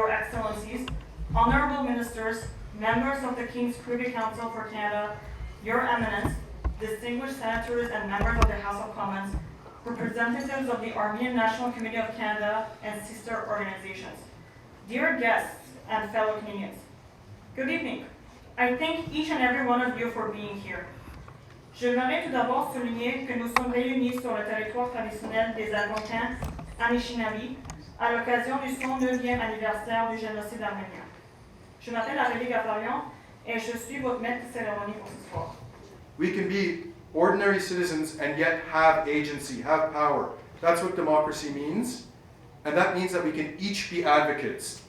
Your Excellencies, Honorable Ministers, members of the King's Privy Council for Canada, Your Eminence, distinguished senators and members of the House of Commons, representatives of the Armenian National Committee of Canada and sister organizations, dear guests and fellow Canadians, good evening. I thank each and every one of you for being here. J'aimerais tout d'abord souligner que nous sommes réunis sur le territoire traditionnel des Algonquins, Anishinaabe, à l'occasion du 109e anniversaire du génocide arménien. Je m'appelle Aurélie Gafarian et je suis votre maître de cérémonie pour ce soir. We can be ordinary citizens and yet have agency, have power. That's what democracy means. And that means that we can each be advocates.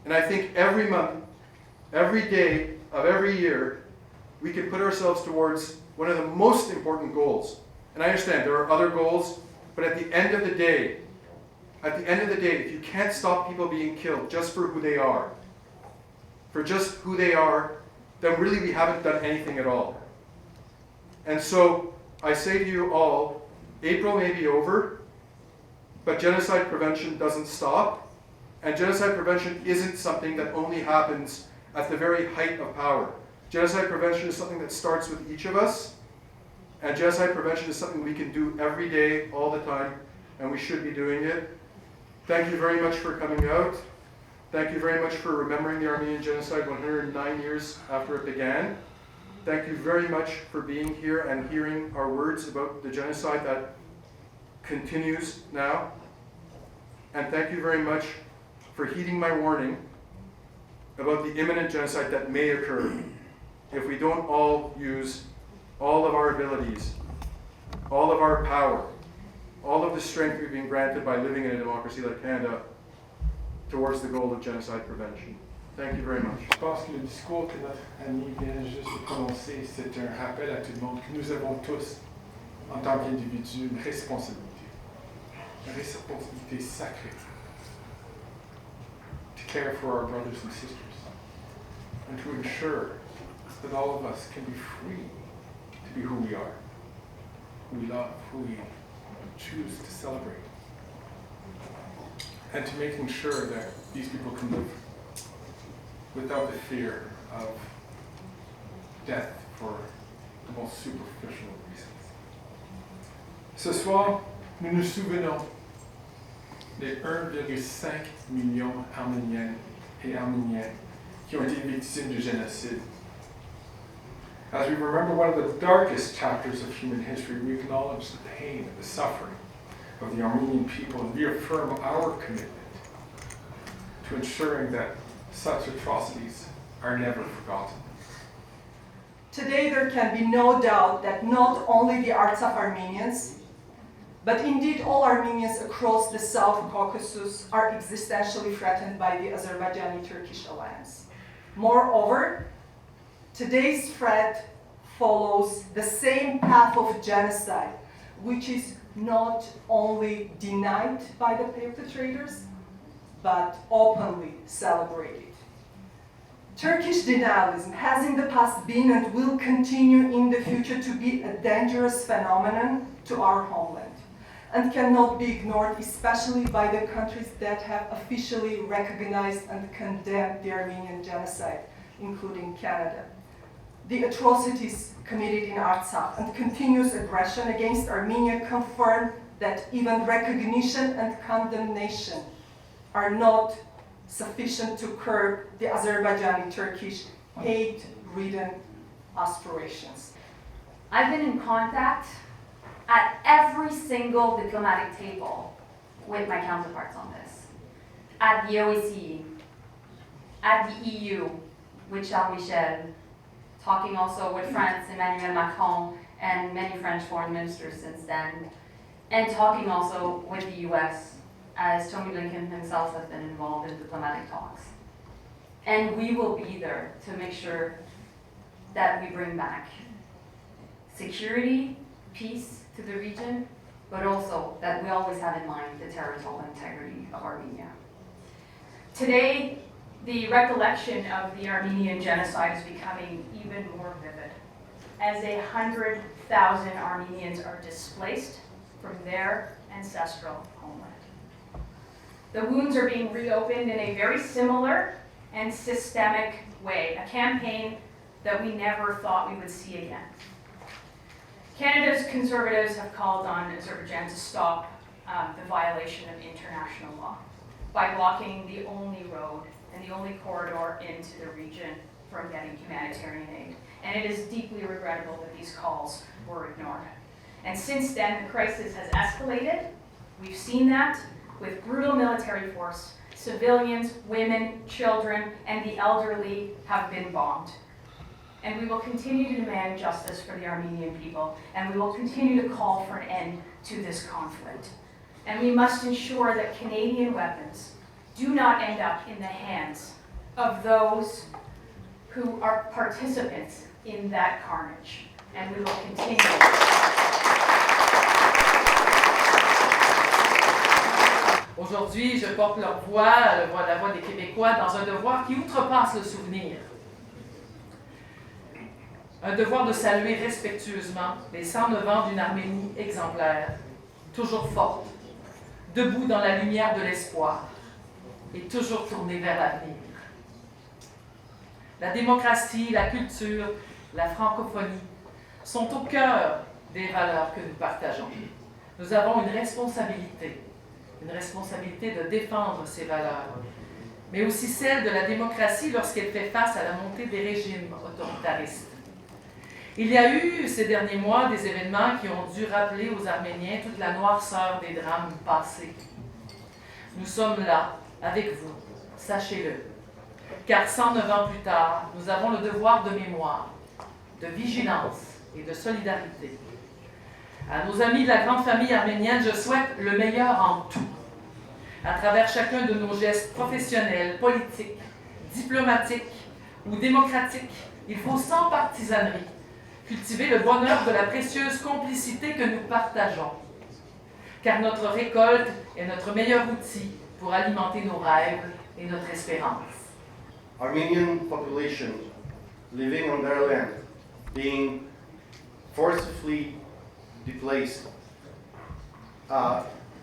And I think every month, every day of every year, we can put ourselves towards one of the most important goals. And I understand there are other goals, but at the end of the day, if you can't stop people being killed just for who they are, then really we haven't done anything at all. And so I say to you all, April may be over, but genocide prevention doesn't stop. And genocide prevention isn't something that only happens at the very height of power. Genocide prevention is something that starts with each of us. And genocide prevention is something we can do every day, all the time, and we should be doing it. Thank you very much for coming out. Thank you very much for remembering the Armenian Genocide 109 years after it began. Thank you very much for being here and hearing our words about the genocide that continues now. And thank you very much for heeding my warning about the imminent genocide that may occur if we don't all use all of our abilities, all of our power, all of the strength we've been granted by living in a democracy like Canada towards the goal of genocide prevention. Thank you very much. Je pense que le discours que notre ami vient juste de prononcer, c'est un rappel à tout le monde que nous avons tous, en tant qu'individus, une responsabilité sacrée, to care for our brothers and sisters, and to ensure that all of us can be free to be who we are, who we love, who we choose to celebrate, and to making sure that these people can live without the fear of death for the most superficial reasons. Ce soir, nous nous souvenons des 1,5 million Arméniennes et Arméniens qui ont été victimes du génocide. As we remember one of the darkest chapters of human history, we acknowledge the pain and the suffering of the Armenian people and reaffirm our commitment to ensuring that such atrocities are never forgotten. Today there can be no doubt that not only the Artsakh Armenians, but indeed all Armenians across the South Caucasus are existentially threatened by the Azerbaijani-Turkish alliance. Moreover, today's threat follows the same path of genocide, which is not only denied by the perpetrators, but openly celebrated. Turkish denialism has in the past been and will continue in the future to be a dangerous phenomenon to our homeland, and cannot be ignored, especially by the countries that have officially recognized and condemned the Armenian genocide, including Canada. The atrocities committed in Artsakh and continuous aggression against Armenia confirm that even recognition and condemnation are not sufficient to curb the Azerbaijani-Turkish hate-ridden aspirations. I've been in contact at every single diplomatic table with my counterparts on this. At the OACE, at the EU, with Charles Michel, talking also with France, Emmanuel Macron, and many French foreign ministers since then, and talking also with the US, as Tony Blinken himself has been involved in diplomatic talks. And we will be there to make sure that we bring back security, peace to the region, but also that we always have in mind the territorial integrity of Armenia. Today, the recollection of the Armenian genocide is becoming even more vivid, as 100,000 Armenians are displaced from their ancestral homeland. The wounds are being reopened in a very similar and systemic way, a campaign that we never thought we would see again. Canada's Conservatives have called on Azerbaijan to stop the violation of international law by blocking the only road and the only corridor into the region from getting humanitarian aid. And it is deeply regrettable that these calls were ignored. And since then, the crisis has escalated. We've seen that with brutal military force. Civilians, women, children, and the elderly have been bombed. And we will continue to demand justice for the Armenian people, and we will continue to call for an end to this conflict. And we must ensure that Canadian weapons do not end up in the hands of those who are participants in that carnage. And we will continue. Aujourd'hui, je porte leur voix, la voix des Québécois, dans un devoir qui outrepasse le souvenir. Un devoir de saluer respectueusement les 109 ans d'une Arménie exemplaire, toujours forte, debout dans la lumière de l'espoir et toujours tournée vers l'avenir. La démocratie, la culture, la francophonie sont au cœur des valeurs que nous partageons. Nous avons une responsabilité de défendre ces valeurs, mais aussi celle de la démocratie lorsqu'elle fait face à la montée des régimes autoritaristes. Il y a eu ces derniers mois des événements qui ont dû rappeler aux Arméniens toute la noirceur des drames passés. Nous sommes là, avec vous, sachez-le, car 109 ans plus tard, nous avons le devoir de mémoire, de vigilance et de solidarité. À nos amis de la grande famille arménienne, je souhaite le meilleur en tout. À travers chacun de nos gestes professionnels, politiques, diplomatiques ou démocratiques, il faut sans partisanerie cultiver le bonheur de la précieuse complicité que nous partageons. Car notre récolte est notre meilleur outil pour alimenter nos rêves et notre espérance. Armenian population living on their land, being forcibly displaced,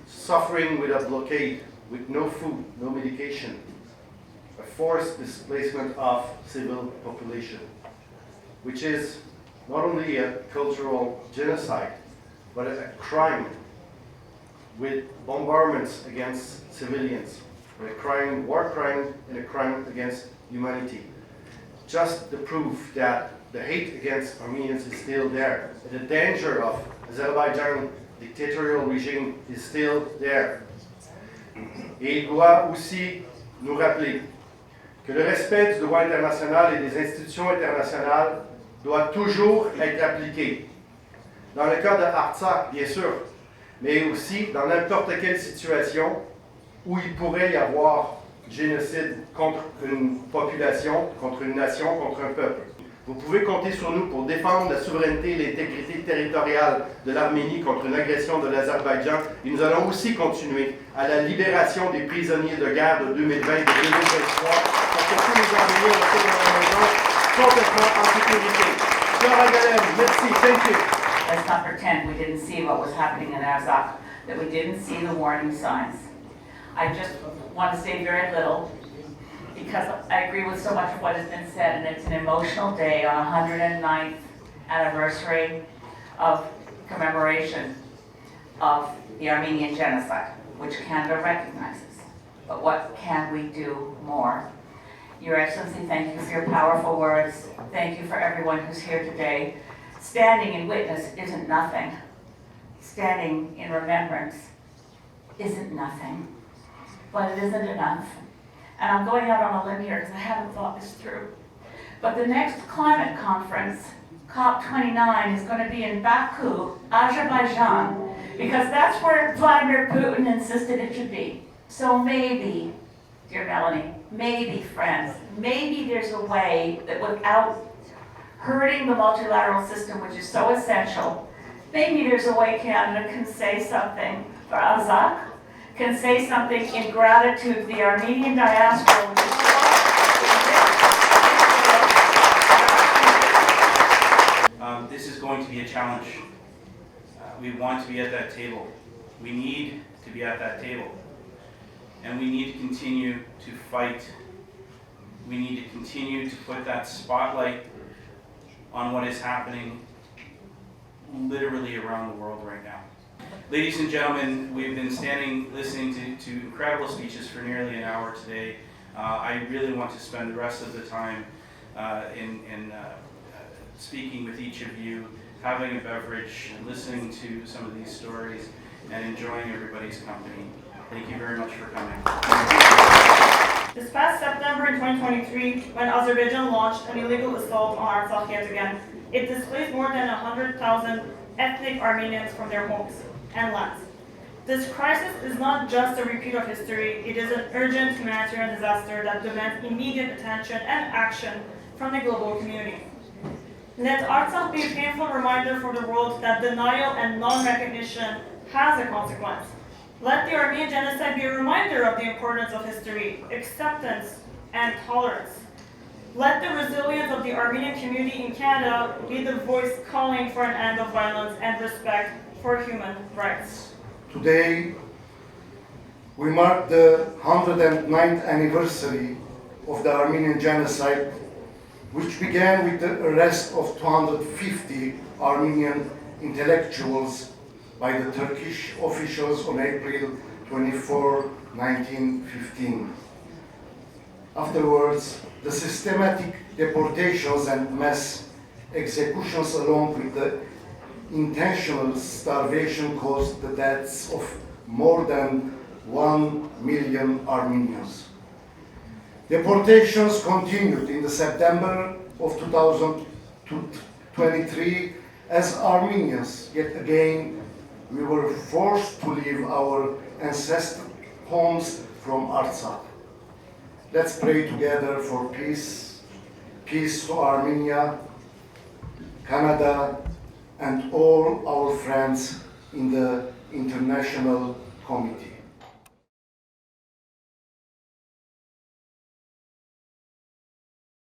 suffering with a blockade, with no food, no medication, a forced displacement of civil population, which is not only a cultural genocide, but a crime with bombardments against civilians, a crime, war crime, and a crime against humanity. Just the proof that the hate against Armenians is still there, and the danger of Azerbaijan dictatorial regime is still there. Et il doit aussi nous rappeler que le respect du droit international et des institutions internationales doit toujours être appliqué. Dans le cas de Artsakh, bien sûr, mais aussi dans n'importe quelle situation où il pourrait y avoir génocide contre une population, contre une nation, contre un peuple. Vous pouvez compter sur nous pour défendre la souveraineté et l'intégrité territoriale de l'Arménie contre une agression de l'Azerbaïdjan. Et nous allons aussi continuer à la libération des prisonniers de guerre de 2020 et de 2023 pour que tous les Arméniens retournent dans la maison complètement en sécurité. Flora Galem, merci, thank you. Let's not pretend we didn't see what was happening in Artsakh, that we didn't see the warning signs. I just want to say very little, because I agree with so much of what has been said, and it's an emotional day on 109th anniversary of commemoration of the Armenian Genocide, which Canada recognizes. But what can we do more? Your Excellency, thank you for your powerful words. Thank you for everyone who's here today. Standing in witness isn't nothing. Standing in remembrance isn't nothing. But it isn't enough. And I'm going out on a limb here because I haven't thought this through. But the next climate conference, COP29, is going to be in Baku, Azerbaijan, because that's where Vladimir Putin insisted it should be. So maybe, dear Melanie, maybe, friends, maybe there's a way that without hurting the multilateral system, which is so essential, maybe there's a way Canada can say something for Artsakh, can say something in gratitude to the Armenian diaspora, which is This is going to be a challenge. We want to be at that table. We need to be at that table. and we need to continue to fight. We need to continue to put that spotlight on what is happening literally around the world right now. Ladies and gentlemen, we've been standing listening to incredible speeches for nearly an hour today. I really want to spend the rest of the time in speaking with each of you, having a beverage, listening to some of these stories, and enjoying everybody's company. Thank you very much for coming. This past September in 2023, when Azerbaijan launched an illegal assault on Artsakh yet again, it displaced more than 100,000 ethnic Armenians from their homes and lands. This crisis is not just a repeat of history, it is an urgent humanitarian disaster that demands immediate attention and action from the global community. Let Artsakh be a painful reminder for the world that denial and non-recognition has a consequence. Let the Armenian Genocide be a reminder of the importance of history, acceptance, and tolerance. Let the resilience of the Armenian community in Canada be the voice calling for an end of violence and respect for human rights. Today, we mark the 109th anniversary of the Armenian Genocide, which began with the arrest of 250 Armenian intellectuals by the Turkish officials on April 24, 1915. Afterwards, the systematic deportations and mass executions along with the intentional starvation caused the deaths of more than 1 million Armenians. Deportations continued in the September of 2023 as Armenians, yet again, we were forced to leave our ancestral homes from Artsakh. Let's pray together for peace, peace to Armenia, Canada, and all our friends in the international community.